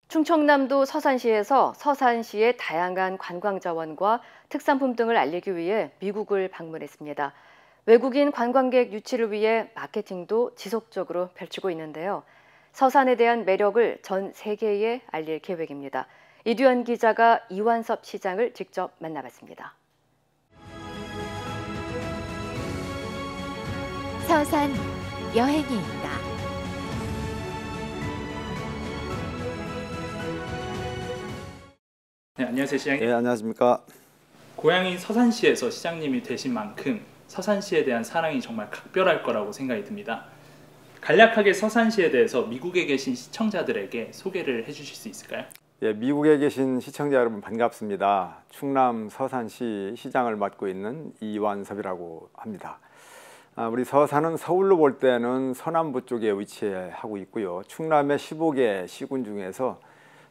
충청남도 서산시에서 서산시의 다양한 관광 자원과 특산품 등을 알리기 위해 미국을 방문했습니다. 외국인 관광객 유치를 위해 마케팅도 지속적으로 펼치고 있는데요. 서산에 대한 매력을 전 세계에 알릴 계획입니다. 이두현 기자가 이완섭 시장을 직접 만나봤습니다. 서산 여행에 있다. 네, 안녕하세요, 시장님. 네, 안녕하십니까. 고향이 서산시에서 시장님이 되신 만큼 서산시에 대한 사랑이 정말 각별할 거라고 생각이 듭니다. 간략하게 서산시에 대해서 미국에 계신 시청자들에게 소개를 해주실 수 있을까요? 예, 미국에 계신 시청자 여러분 반갑습니다. 충남 서산시 시장을 맡고 있는 이완섭이라고 합니다. 우리 서산은 서울로 볼 때는 서남부 쪽에 위치하고 있고요. 충남의 15개 시군 중에서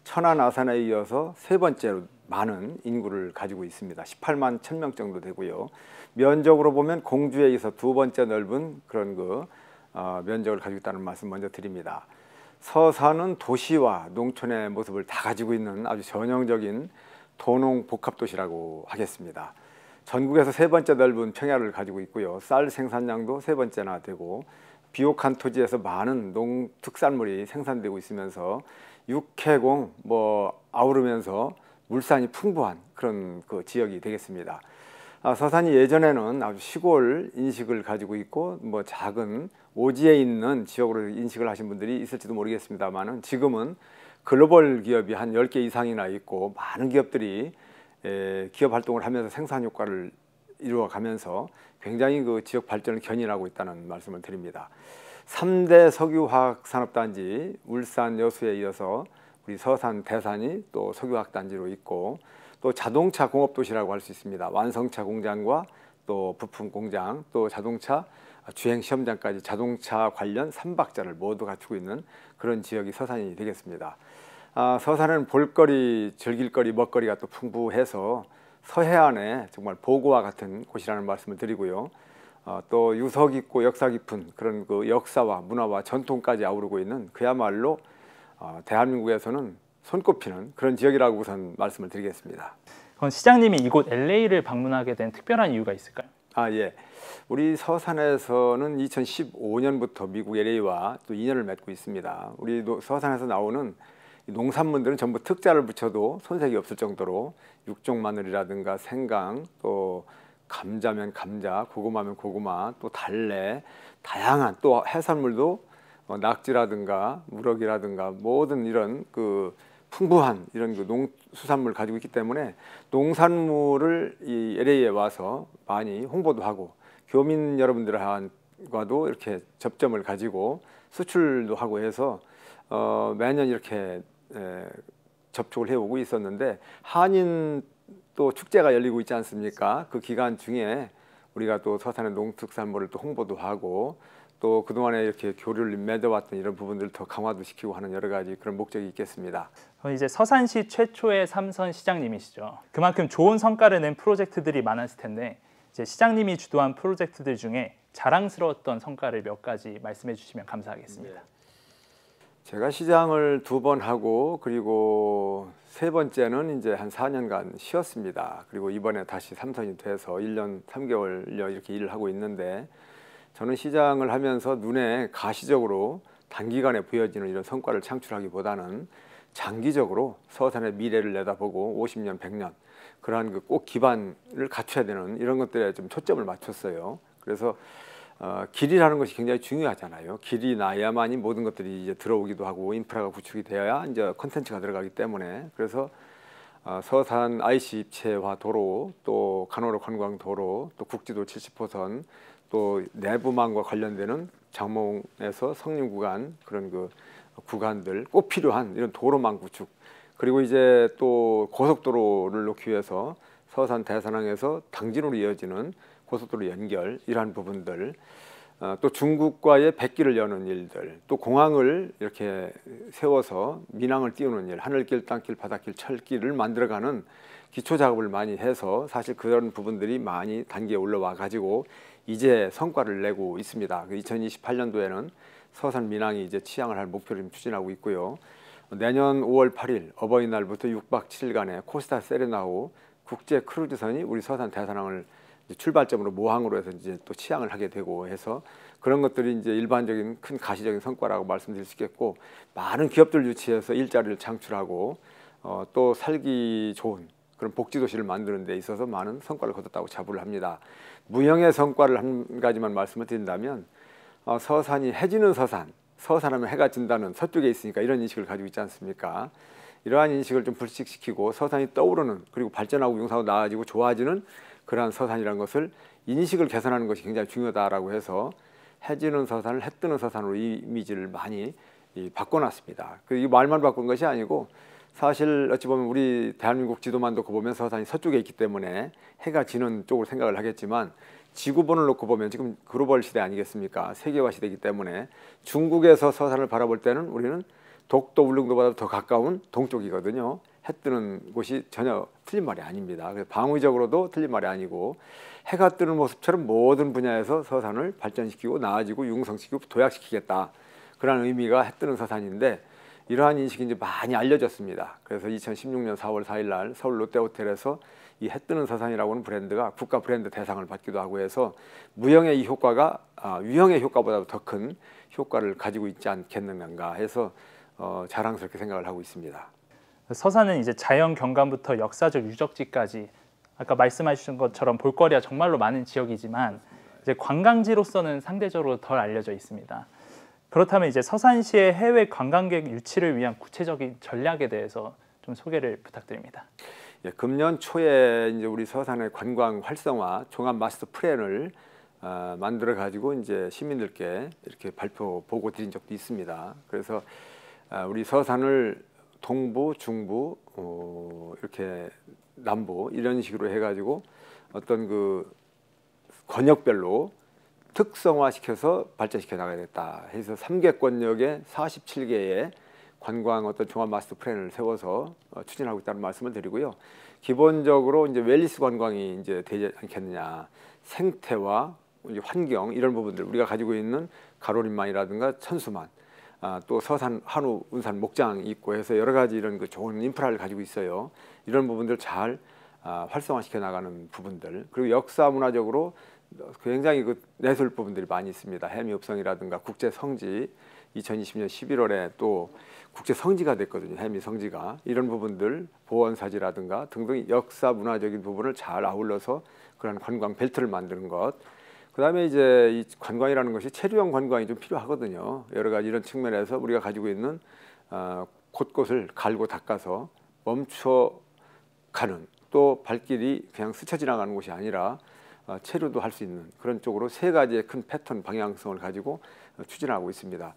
천안, 아산에 이어서 세 번째로 많은 인구를 가지고 있습니다. 18만 1000명 정도 되고요. 면적으로 보면 공주에 이어서 두 번째 넓은 그런 면적을 가지고 있다는 말씀 먼저 드립니다. 서산은 도시와 농촌의 모습을 다 가지고 있는 아주 전형적인 도농 복합도시라고 하겠습니다. 전국에서 세 번째 넓은 평야를 가지고 있고요. 쌀 생산량도 세 번째나 되고 비옥한 토지에서 많은 농특산물이 생산되고 있으면서 육해공 아우르면서 물산이 풍부한 그런 지역이 되겠습니다. 서산이 예전에는 아주 시골 인식을 가지고 있고 작은 오지에 있는 지역으로 인식을 하신 분들이 있을지도 모르겠습니다만은 지금은 글로벌 기업이 한 10개 이상이나 있고 많은 기업들이 기업 활동을 하면서 생산 효과를 이루어가면서 굉장히 그 지역 발전을 견인하고 있다는 말씀을 드립니다. 3대 석유화학산업단지 울산 여수에 이어서 우리 서산 대산이 또 석유화학단지로 있고 또 자동차 공업도시라고 할 수 있습니다. 완성차 공장과 또 부품 공장 또 자동차 주행 시험장까지 자동차 관련 3박자를 모두 갖추고 있는 그런 지역이 서산이 되겠습니다. 서산은 볼거리, 즐길거리, 먹거리가 또 풍부해서 서해안의 정말 보고와 같은 곳이라는 말씀을 드리고요. 또 유서 깊고 역사 깊은 그런 역사와 문화와 전통까지 아우르고 있는 그야말로 대한민국에서는 손꼽히는 그런 지역이라고 우선 말씀을 드리겠습니다. 그럼 시장님이 이곳 LA를 방문하게 된 특별한 이유가 있을까요? 예. 우리 서산에서는 2015년부터 미국 LA와 또 인연을 맺고 있습니다. 우리 서산에서 나오는 농산물들은 전부 특자를 붙여도 손색이 없을 정도로 육종 마늘이라든가 생강, 또 감자면 감자, 고구마면 고구마, 또 달래, 다양한 또 해산물도 낙지라든가 무럭이라든가 모든 이런 풍부한 이런 농수산물 가지고 있기 때문에 농산물을 이 LA에 와서 많이 홍보도 하고 교민 여러분들과도 이렇게 접점을 가지고 수출도 하고 해서 매년 이렇게 접촉을 해오고 있었는데 한인 또 축제가 열리고 있지 않습니까? 그 기간 중에 우리가 또 서산의 농특산물을 또 홍보도 하고 또 그동안에 이렇게 교류를 맺어왔던 이런 부분들을 더 강화도 시키고 하는 여러 가지 그런 목적이 있겠습니다. 이제 서산시 최초의 삼선 시장님이시죠. 그만큼 좋은 성과를 낸 프로젝트들이 많았을 텐데 이제 시장님이 주도한 프로젝트들 중에 자랑스러웠던 성과를 몇 가지 말씀해 주시면 감사하겠습니다. 제가 시장을 2번 하고 그리고 세 번째는 이제 한 4년간 쉬었습니다. 그리고 이번에 다시 삼선이 돼서 1년 3개월여 이렇게 일을 하고 있는데 저는 시장을 하면서 눈에 가시적으로 단기간에 보여지는 이런 성과를 창출하기보다는 장기적으로 서산의 미래를 내다보고 50년, 100년 그러한 꼭 기반을 갖춰야 되는 이런 것들에 좀 초점을 맞췄어요. 그래서 길이라는 것이 굉장히 중요하잖아요. 길이 나야만이 모든 것들이 이제 들어오기도 하고 인프라가 구축이 되어야 이제 콘텐츠가 들어가기 때문에 그래서 서산 IC 입체화 도로, 또 간호로 관광 도로, 또 국지도 70호선, 또 내부망과 관련되는 장몽에서 성림 구간 그런 구간들 꼭 필요한 이런 도로망 구축 그리고 이제 또 고속도로를 놓기 위해서 서산 대산항에서 당진으로 이어지는 고속도로 연결 이러한 부분들 또 중국과의 백기를 여는 일들 또 공항을 이렇게 세워서 민항을 띄우는 일 하늘길, 땅길, 바닷길, 철길을 만들어가는 기초 작업을 많이 해서 사실 그런 부분들이 많이 단계에 올라와 가지고 이제 성과를 내고 있습니다. 2028년도에는 서산 민항이 이제 취항을 할 목표를 추진하고 있고요. 내년 5월 8일 어버이날부터 6박 7일간의 코스타 세레나호 국제 크루즈선이 우리 서산 대사항을 출발점으로 모항으로 해서 이제 또 취항을 하게 되고 해서 그런 것들이 이제 일반적인 큰 가시적인 성과라고 말씀드릴 수 있겠고, 많은 기업들 유치해서 일자리를 창출하고 또 살기 좋은 그런 복지 도시를 만드는 데 있어서 많은 성과를 거뒀다고 자부를 합니다. 무형의 성과를 한 가지만 말씀을 드린다면 서산이 해지는 서산, 서산하면 해가 진다는 서쪽에 있으니까 이런 인식을 가지고 있지 않습니까? 이러한 인식을 좀 불식시키고 서산이 떠오르는, 그리고 발전하고 융성하고 나아지고 좋아지는 그러한 서산이라는 것을 인식을 개선하는 것이 굉장히 중요하다라고 해서 해지는 서산을 해 뜨는 서산으로 이 이미지를 많이 바꿔놨습니다. 이 말만 바꾼 것이 아니고 사실 어찌 보면 우리 대한민국 지도만 놓고 보면 서산이 서쪽에 있기 때문에 해가 지는 쪽으로 생각을 하겠지만, 지구본을 놓고 보면 지금 글로벌 시대 아니겠습니까? 세계화 시대이기 때문에 중국에서 서산을 바라볼 때는 우리는 독도 울릉도보다 더 가까운 동쪽이거든요. 해 뜨는 곳이 전혀 틀린 말이 아닙니다. 그래서 방위적으로도 틀린 말이 아니고, 해가 뜨는 모습처럼 모든 분야에서 서산을 발전시키고 나아지고 융성시키고 도약시키겠다, 그런 의미가 해 뜨는 서산인데, 이러한 인식이 이제 많이 알려졌습니다. 그래서 2016년 4월 4일 날 서울 롯데호텔에서 이 해 뜨는 서산이라고 하는 브랜드가 국가 브랜드 대상을 받기도 하고 해서 무형의 이 효과가 유형의 효과보다 더 큰 효과를 가지고 있지 않겠는가 해서 자랑스럽게 생각을 하고 있습니다. 서산은 이제 자연 경관부터 역사적 유적지까지 아까 말씀하신 것처럼 볼거리가 정말로 많은 지역이지만 이제 관광지로서는 상대적으로 덜 알려져 있습니다. 그렇다면 이제 서산시의 해외 관광객 유치를 위한 구체적인 전략에 대해서 좀 소개를 부탁드립니다. 예, 금년 초에 이제 우리 서산의 관광 활성화 종합 마스터 플랜을 만들어 가지고 이제 시민들께 이렇게 보고 드린 적도 있습니다. 그래서 우리 서산을 동부, 중부, 이렇게 남부 이런 식으로 해가지고 어떤 그 권역별로 특성화시켜서 발전시켜 나가야겠다 해서 3개 권역에 47개의 관광 어떤 종합 마스터 플랜을 세워서 추진하고 있다는 말씀을 드리고요. 기본적으로 이제 웰니스 관광이 이제 되지 않겠느냐, 생태와 환경 이런 부분들, 우리가 가지고 있는 가로림만이라든가 천수만, 또 서산, 한우, 운산, 목장이 있고 해서 여러 가지 이런 그 좋은 인프라를 가지고 있어요. 이런 부분들 잘 활성화시켜 나가는 부분들, 그리고 역사 문화적으로 굉장히 그 내세울 부분들이 많이 있습니다. 해미읍성이라든가 국제 성지, 2020년 11월에 또 국제 성지가 됐거든요. 해미 성지가. 이런 부분들, 보원사지라든가 등등 역사 문화적인 부분을 잘 아울러서 그런 관광 벨트를 만드는 것. 그다음에 이제 이 관광이라는 것이 체류형 관광이 좀 필요하거든요. 여러 가지 이런 측면에서 우리가 가지고 있는 곳곳을 갈고 닦아서 멈춰가는, 또 발길이 그냥 스쳐 지나가는 곳이 아니라 체류도 할 수 있는 그런 쪽으로 세 가지의 큰 패턴 방향성을 가지고 추진하고 있습니다.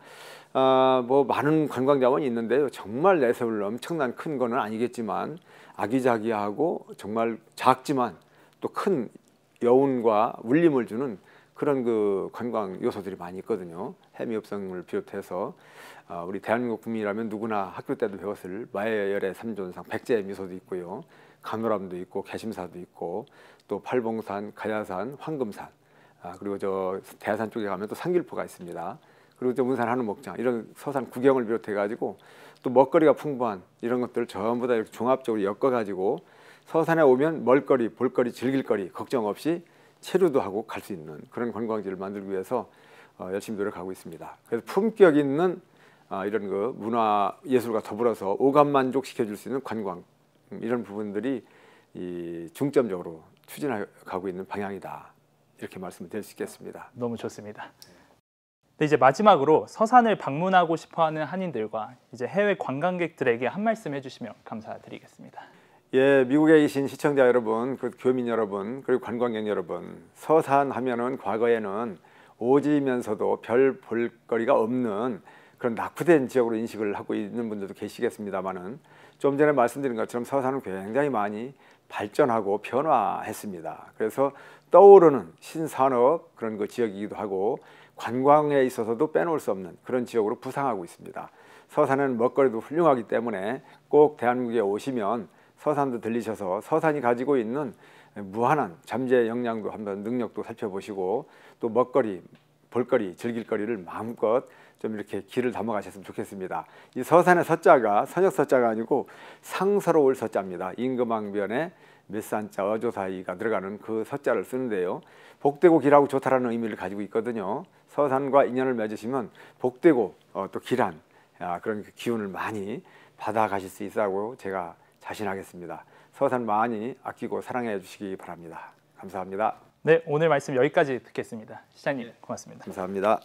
뭐 많은 관광 자원이 있는데요. 정말 내세울 엄청난 큰 거는 아니겠지만 아기자기하고 정말 작지만 또 큰 여운과 울림을 주는 그런 그 관광 요소들이 많이 있거든요. 해미읍성을 비롯해서 우리 대한민국 국민이라면 누구나 학교 때도 배웠을 마야열의 삼존상 백제의 미소도 있고요. 간호람도 있고 개심사도 있고 또 팔봉산, 가야산, 황금산, 그리고 저 대산 쪽에 가면 또 상길포가 있습니다. 그리고 또 운산 한우 목장, 이런 서산 구경을 비롯해 가지고 또 먹거리가 풍부한 이런 것들을 전부 다 이렇게 종합적으로 엮어 가지고 서산에 오면 먹거리, 볼거리, 즐길거리 걱정 없이 체류도 하고 갈 수 있는 그런 관광지를 만들기 위해서 열심히 노력하고 있습니다. 그래서 품격 있는 이런 그 문화 예술과 더불어서 오감 만족시켜 줄 수 있는 관광, 이런 부분들이 중점적으로 추진하고 있는 방향이다, 이렇게 말씀을 드릴 수 있겠습니다. 너무 좋습니다. 네, 이제 마지막으로 서산을 방문하고 싶어하는 한인들과 이제 해외 관광객들에게 한 말씀 해주시면 감사드리겠습니다. 예, 미국에 계신 시청자 여러분, 그 교민 여러분, 그리고 관광객 여러분, 서산 하면은 과거에는 오지면서도 별 볼거리가 없는 그런 낙후된 지역으로 인식을 하고 있는 분들도 계시겠습니다만은, 좀 전에 말씀드린 것처럼 서산은 굉장히 많이 발전하고 변화했습니다. 그래서 떠오르는 신산업 그런 그 지역이기도 하고 관광에 있어서도 빼놓을 수 없는 그런 지역으로 부상하고 있습니다. 서산은 먹거리도 훌륭하기 때문에 꼭 대한민국에 오시면 서산도 들리셔서 서산이 가지고 있는 무한한 잠재 역량도 한번 능력도 살펴보시고 또 먹거리, 볼거리, 즐길거리를 마음껏 좀 이렇게 길을 담아가셨으면 좋겠습니다. 이 서산의 서자가 선역 서자가 아니고 상서로울 서자입니다. 임금왕변에 몇산자 어조 사이가 들어가는 그 서자를 쓰는데요. 복되고 길하고 좋다라는 의미를 가지고 있거든요. 서산과 인연을 맺으시면 복되고 또 길한 그런 기운을 많이 받아가실 수 있다고 제가 자신하겠습니다. 서산 많이 아끼고 사랑해 주시기 바랍니다. 감사합니다. 네, 오늘 말씀 여기까지 듣겠습니다. 시장님 고맙습니다. 감사합니다.